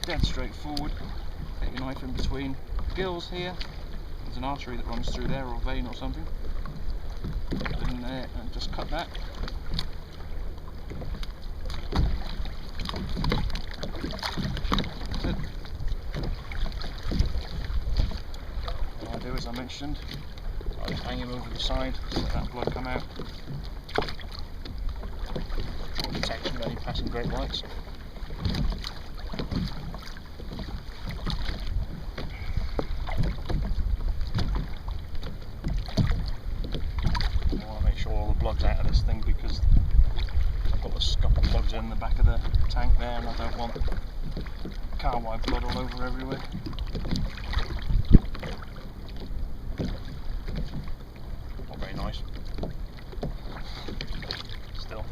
dead straightforward. Get your knife in between gills here. There's an artery that runs through there, or a vein or something. Put it in there and just cut that. That's it. What I'll do, as I mentioned, I'll just hang him over the side, let that blood come out. For detection of any passing great whites. All the blood's out of this thing because I've got a couple of plugs in the back of the tank there, and I don't want carwide blood all over everywhere. Not very nice. Still.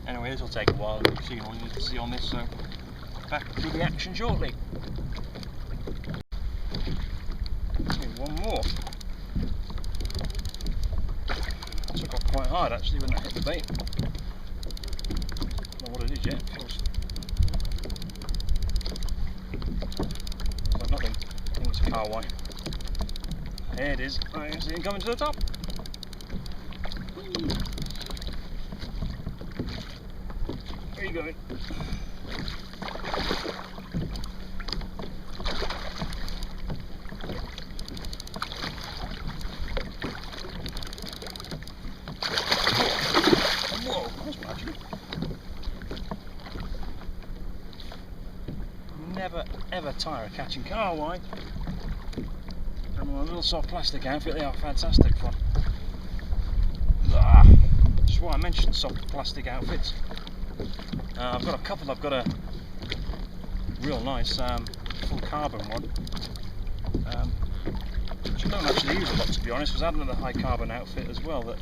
Anyway, this will take a while. You've seen all you need to see on this, so back to the action shortly. Okay, one more. That took off quite hard actually when that hit the bait. Don't know what it is yet. Feels like nothing. I think it's a carwai. There it is. I can see it coming to the top. Where are you going? Whoa, that's magic. Never ever tire of catching carwai. And my little soft plastic outfit, they are fantastic fun. That's why I mentioned soft plastic outfits. I've got a couple. I've got a real nice full carbon one, which I don't actually use a lot, to be honest, because I had another high carbon outfit as well that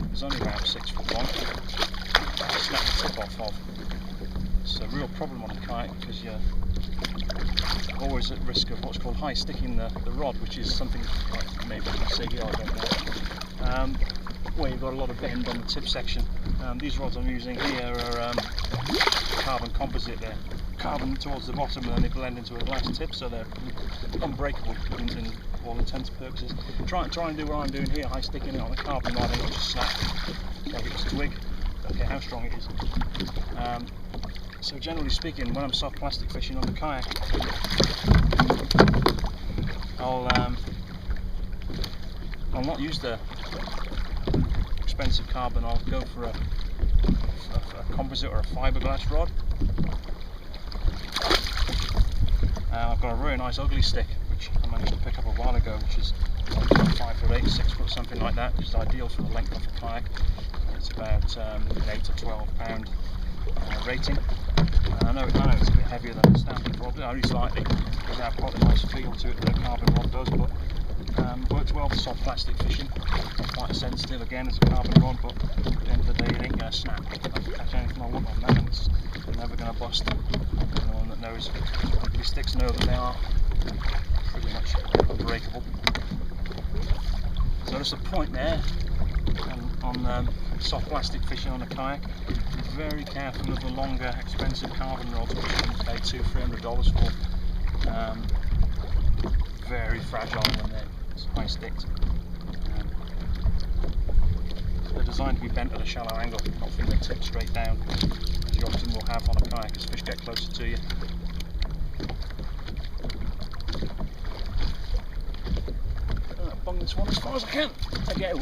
was only about 6 foot long. I snapped the tip off of. It's a real problem on a kayak because you're always at risk of what's called high sticking the rod, which is something like maybe you can see here, I don't know. Where you've got a lot of bend on the tip section. These rods I'm using here are carbon composite. They're carbon towards the bottom and then they blend into a glass tip, so they're unbreakable in all intents and purposes. Try and do what I'm doing here, high sticking it on a carbon rod and it'll just snap like it's a twig. Don't care how strong it is. So generally speaking, when I'm soft plastic fishing on the kayak, I'll not use the expensive carbon. I'll go for a composite or a fiberglass rod. I've got a really nice ugly stick which I managed to pick up a while ago, which is 5 foot 8, 6 foot, something like that, which is ideal for the length of a kayak. It's about an 8 to 12 pound rating. I know it's a bit heavier than a standard rod, only slightly, because they have quite a nice feel to it, the carbon rod does, but works well for soft plastic fishing. Not quite as sensitive again as a carbon rod, but at the end of the day it ain't going to snap. I can catch anything I want on that and it's never going to bust. Anyone that knows ugly sticks know that they are pretty much unbreakable. So just a point there on soft plastic fishing on a kayak. Be very careful of the longer expensive carbon rods which you can pay $200–300 for. Very fragile when they're high sticked. They're designed to be bent at a shallow angle, not from the tip straight down, as you often will have on a kayak as fish get closer to you. I'll bung this one as far as I can. Okay,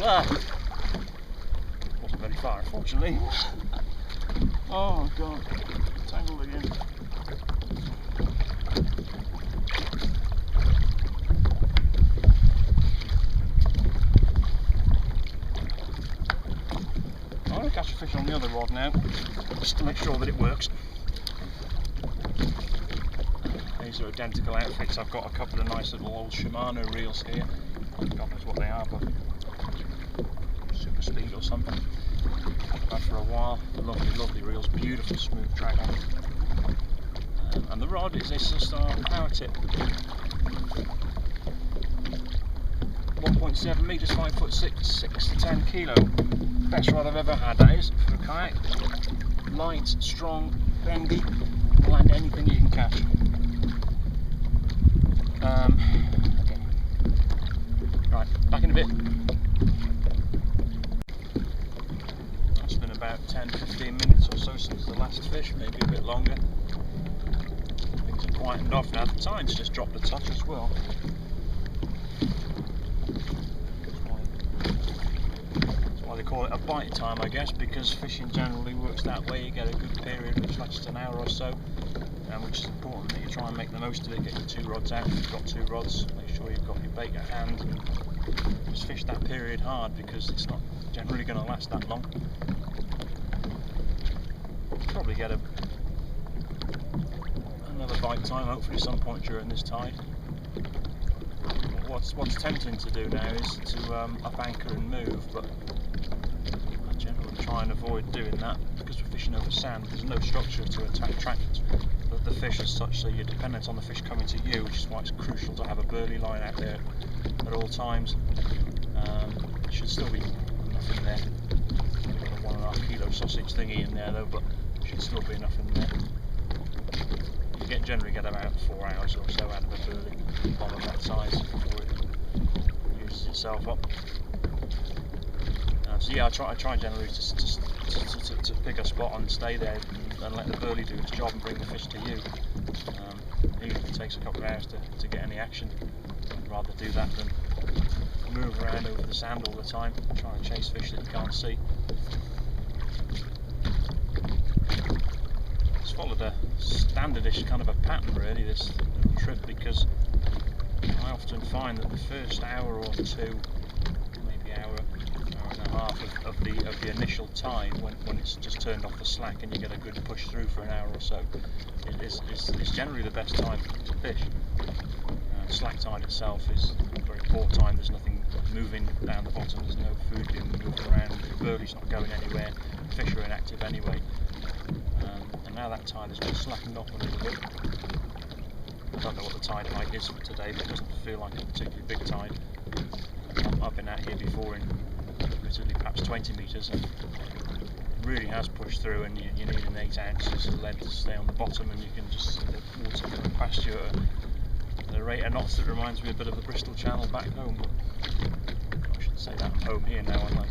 wasn't very far, unfortunately. Oh god, tangled again. I'm going to catch a fish on the other rod now, just to make sure that it works. These are identical outfits. I've got a couple of nice little old Shimano reels here. God knows what they are, but super speed or something. Had that for a while. Lovely reels, beautiful smooth drag on it. And the rod is a Sustar power tip. 5.7 metres, 5'6", 6 to 10 kilo. Best rod I've ever had, that is, for a kayak. Light, strong, bendy, land anything you can catch. Okay. Right, back in a bit. It's been about 10-15 minutes or so since the last fish, maybe a bit longer. Things have quietened off now, the tide's just dropped a touch as well. That's why they call it a bite time, I guess, because fishing generally works that way. You get a good period which lasts an hour or so, which is important that you try and make the most of it. Get your 2 rods out if you've got 2 rods, make sure you've got your bait at hand, and just fish that period hard because it's not generally going to last that long. Probably get another bite time hopefully some point during this tide. What's tempting to do now is to up anchor and move, but I generally try and avoid doing that because we're fishing over sand. There's no structure to attract the fish as such, so you're dependent on the fish coming to you, which is why it's crucial to have a burley line out there at all times. There should still be enough in there. We've got a 1.5 kilo sausage thingy in there though, but should still be enough in there. You generally get about 4 hours or so out of a burley bomb of that size before it uses itself up. So yeah, I try generally to pick a spot and stay there and let the burley do its job and bring the fish to you. Even if it takes a couple of hours to get any action, I'd rather do that than move around over the sand all the time, trying to chase fish that you can't see. It's followed a standardish kind of a pattern really, this little trip, because I often find that the first hour or two, maybe hour and a half of the initial tide, when it's just turned off the slack and you get a good push through for an hour or so, is generally the best time to fish. Slack tide itself is a very poor time. There's nothing moving down the bottom, there's no food being moved around, the burley's not going anywhere, fish are inactive anyway. And now that tide has just slackened off a little bit. I don't know what the tide height is for today, but it doesn't feel like a particularly big tide. I've been out here before in admittedly perhaps 20 metres, and it really has pushed through, and you need an 8 ounces of lead to stay on the bottom, and you can just see the water going past you at a rate of knots that reminds me a bit of the Bristol Channel back home, but I shouldn't say that, I'm home here now, am I?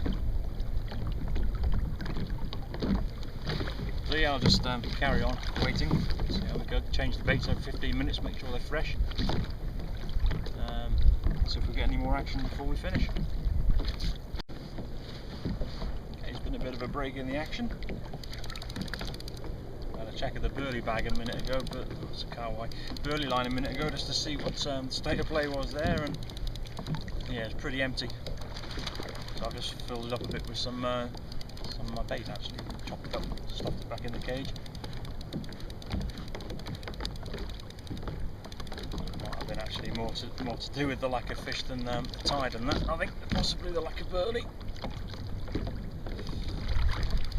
So yeah, I'll just carry on waiting, see how we go, change the baits every 15 minutes, make sure they're fresh, so if we get any more action before we finish. Okay, it's been a bit of a break in the action. I had a check of the burley bag a minute ago, but it's a Kayak burley line a minute ago just to see what the state of play was there, and yeah, it's pretty empty. So I've just filled it up a bit with some of my bait actually, chopped it up, stuffed it back in the cage. Might have been actually more to do with the lack of fish than the tide and that, I think, possibly the lack of burley.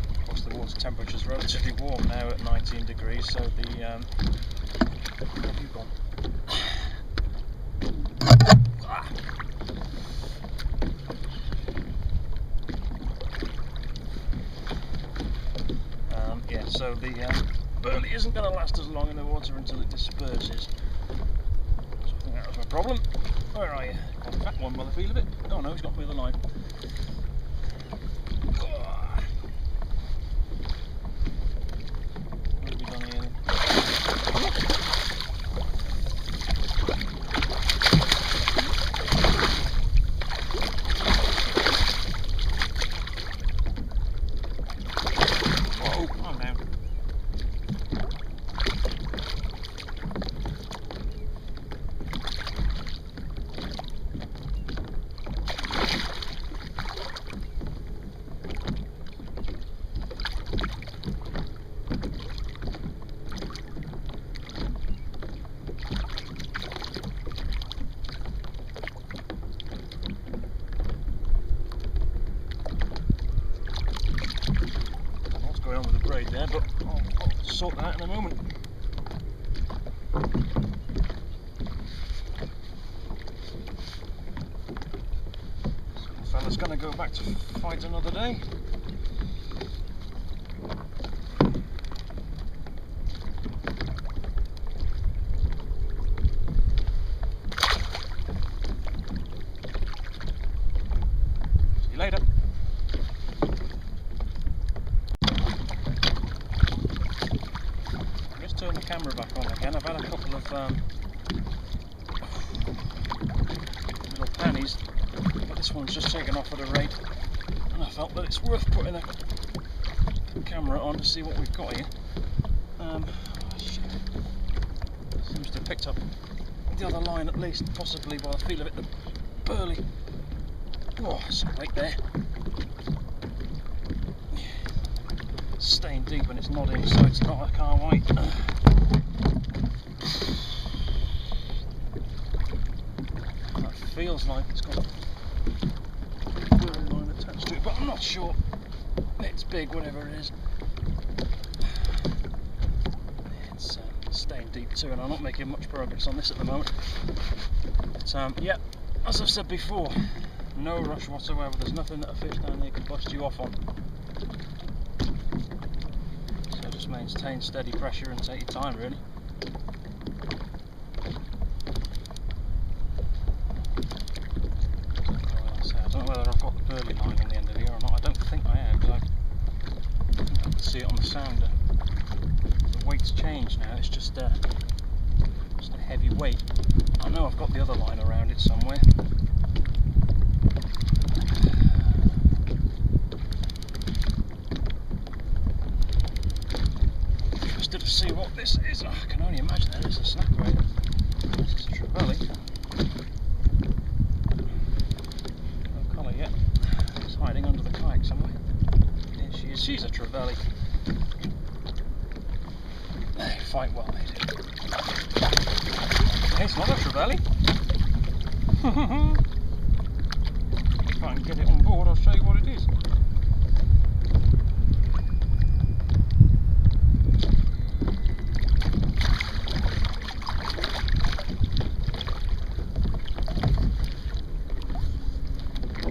Of course the water temperature is relatively warm now at 19 degrees, so the where have you gone? Yeah, so the burley isn't going to last as long in the water until it disperses. So I think that was my problem. Where are you? Got a fat one by the feel of it. Oh no, he's got me with a line. What have we done here then? Going on with the braid there, but I'll sort that out in a moment. fella's going to go back to fight another day. See you later. Just turn the camera back on again. I've had a couple of little pennies, but this one's just taken off at a rate, and I felt that it's worth putting a camera on to see what we've got here. Shit. Seems to have picked up the other line at least, possibly by the feel of it, the burley. Oh, some weight there. Staying deep and it's nodding, so it's not a car white. That feels like it's got a burley line attached to it, but I'm not sure. It's big, whatever it is. It's staying deep too, and I'm not making much progress on this at the moment. But yeah, as I've said before, no rush whatsoever. There's nothing that a fish down there can bust you off on. So just maintain steady pressure and take your time, really. I don't know whether I've got the burley line on the end of here or not. I don't think I have, because I can see it on the sounder. The weight's changed now. It's just a heavy weight. I know I've got the other line around it somewhere. Interested to see what this is. I can only imagine that it's a snapper. This is a trevally. No colour yet. It's hiding under the kayak somewhere. Here she is. She's a trevally. They fight well, they do. It's not a trevally. If I can get it on board, I'll show you what it is.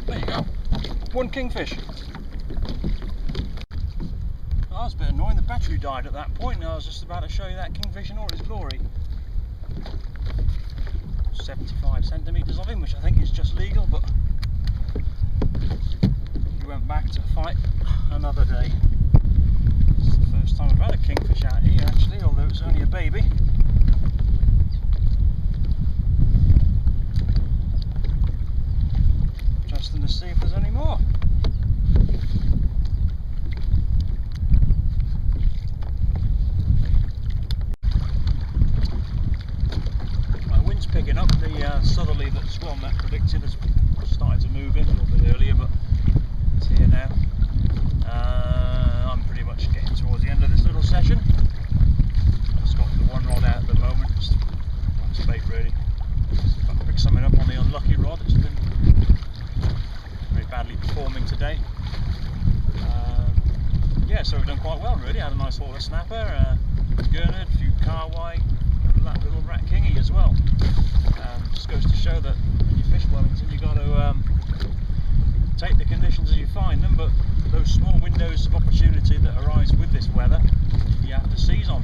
There you go. One kingfish. Oh, that was a bit annoying. The battery died at that point, and I was just about to show you that kingfish in all its glory. 75 centimetres of him, which I think is just legal, but he went back to fight another day. It's the first time I've had a kingfish out here, actually, although it's only a baby. Interesting to see if there's any more. Picking up the southerly that Swellnet predicted has started to move in a little bit earlier, but it's here now. I'm pretty much getting towards the end of this little session. Just got the one rod out at the moment, just that's bait really. If I can pick something up on the unlucky rod, it's been very badly performing today. Yeah, so we've done quite well really. Had a nice water snapper, gurnard, a few carway, that little rat kingy as well. Just goes to show that when you fish Wellington, you've got to take the conditions as you find them, but those small windows of opportunity that arise with this weather, you have to seize on.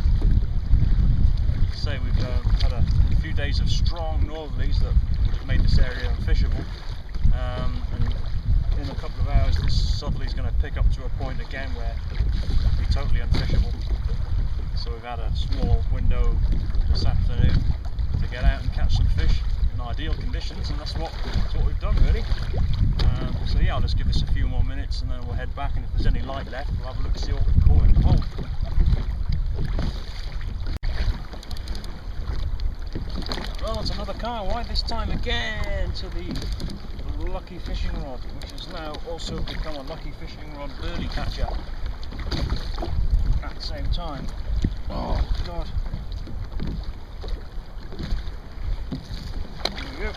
Like I say, we've had a few days of strong northerlies that would have made this area unfishable, and in a couple of hours this southerly is going to pick up to a point again where it'll be totally unfishable. So we've had a small window this afternoon to get out and catch some fish in ideal conditions, and that's what we've done really. So yeah, I'll just give this a few more minutes and then we'll head back, and if there's any light left we'll have a look and see what we've caught in the hole. Well, it's another carway, this time again to the lucky fishing rod, which has now also become a lucky fishing rod burley catcher at the same time. Oh god. There we go.